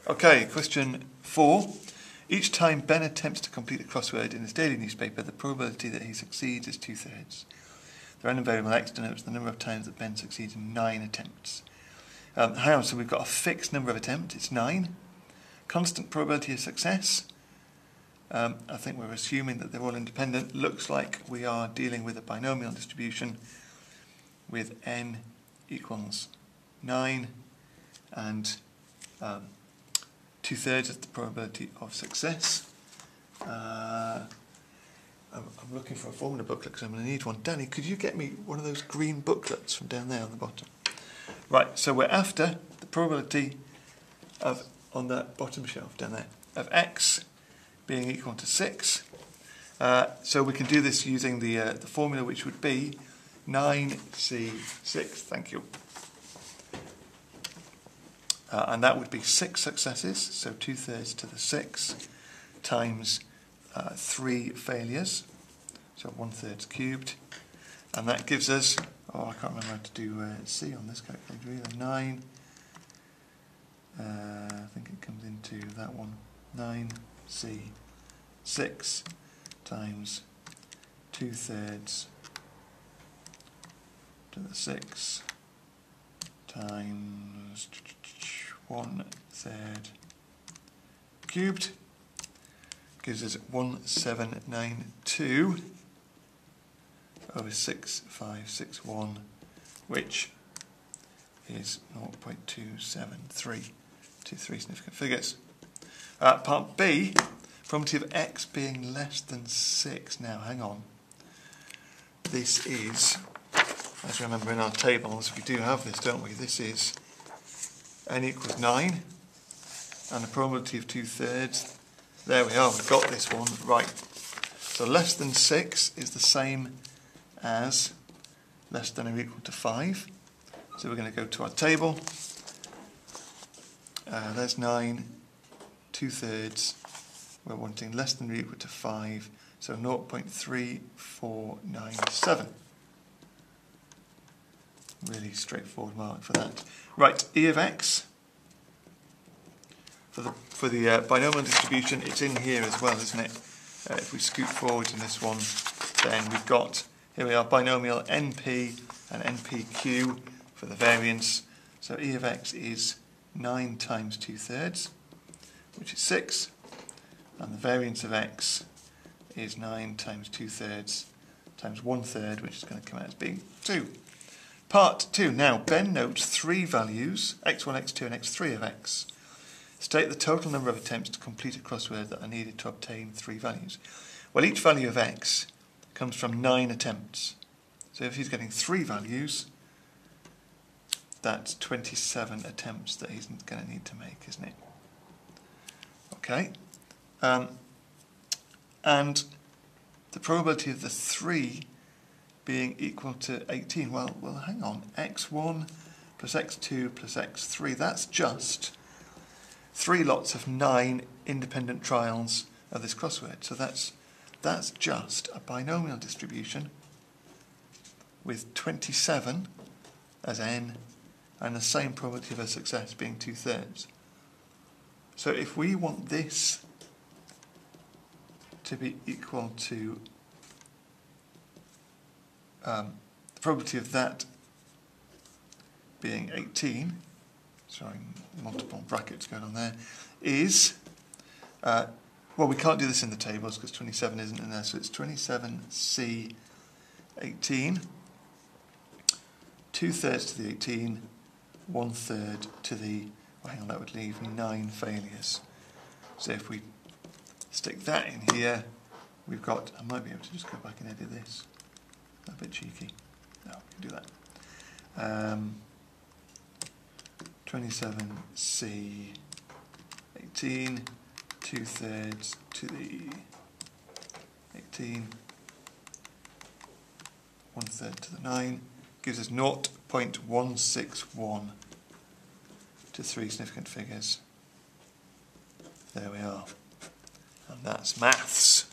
Okay, question 4. Each time Ben attempts to complete a crossword in his daily newspaper, the probability that he succeeds is 2/3. The random variable x denotes the number of times that Ben succeeds in 9 attempts. Hang on, so we've got a fixed number of attempts, it's 9. Constant probability of success. I think we're assuming that they're all independent. Looks like we are dealing with a binomial distribution with n equals 9 and 2/3 is the probability of success. I'm looking for a formula booklet because I'm going to need one. Danny, could you get me one of those green booklets from down there on the bottom? Right, so we're after the probability of, on that bottom shelf down there, of x being equal to 6. So we can do this using the formula, which would be 9c6. Thank you. And that would be 6 successes, so 2/3 to the 6 times 3 failures, so 1/3 cubed, and that gives us, I can't remember how to do C on this calculator either, 9, I think it comes into that one, 9c6 times 2/3 to the 6 times 1/3 cubed gives us 1792 over 6561, which is 0.273. 3 significant figures. Part B, probability of x being less than 6. Now, hang on. This is, as you remember in our tables, we do have this, don't we? This is n equals 9, and the probability of 2/3. There we are, we've got this one right. So less than 6 is the same as less than or equal to 5. So we're going to go to our table. There's 9, 2/3. We're wanting less than or equal to 5, so 0.3497. Really straightforward mark for that. Right, E of x. For the binomial distribution, it's in here as well, isn't it? If we scoot forward in this one, then we've got, here we are, binomial np and npq for the variance. So E of x is 9 times 2/3, which is 6, and the variance of x is 9 times 2/3 times 1/3, which is going to come out as being 2. Part 2. Now, Ben notes 3 values, x1, x2 and x3 of x. State the total number of attempts to complete a crossword that are needed to obtain 3 values. Well, each value of x comes from 9 attempts. So if he's getting 3 values, that's 27 attempts that he's going to need to make, isn't it? Okay. And the probability of the 3 being equal to 18, well, hang on, x1 plus x2 plus x3, that's just 3 lots of 9 independent trials of this crossword. So that's just a binomial distribution with 27 as n and the same probability of a success being 2/3. So if we want this to be equal to the probability of that being 18, sorry, multiple brackets going on there, is, well, we can't do this in the tables because 27 isn't in there, so it's 27c 18, 2/3 to the 18, 1/3 to the, well, hang on, that would leave 9 failures. So if we stick that in here, we've got, I might be able to just go back and edit this. A bit cheeky. No, we can do that. 27c 18, 2/3 to the 18, 1/3 to the 9, gives us 0.161 to 3 significant figures. There we are. And that's maths.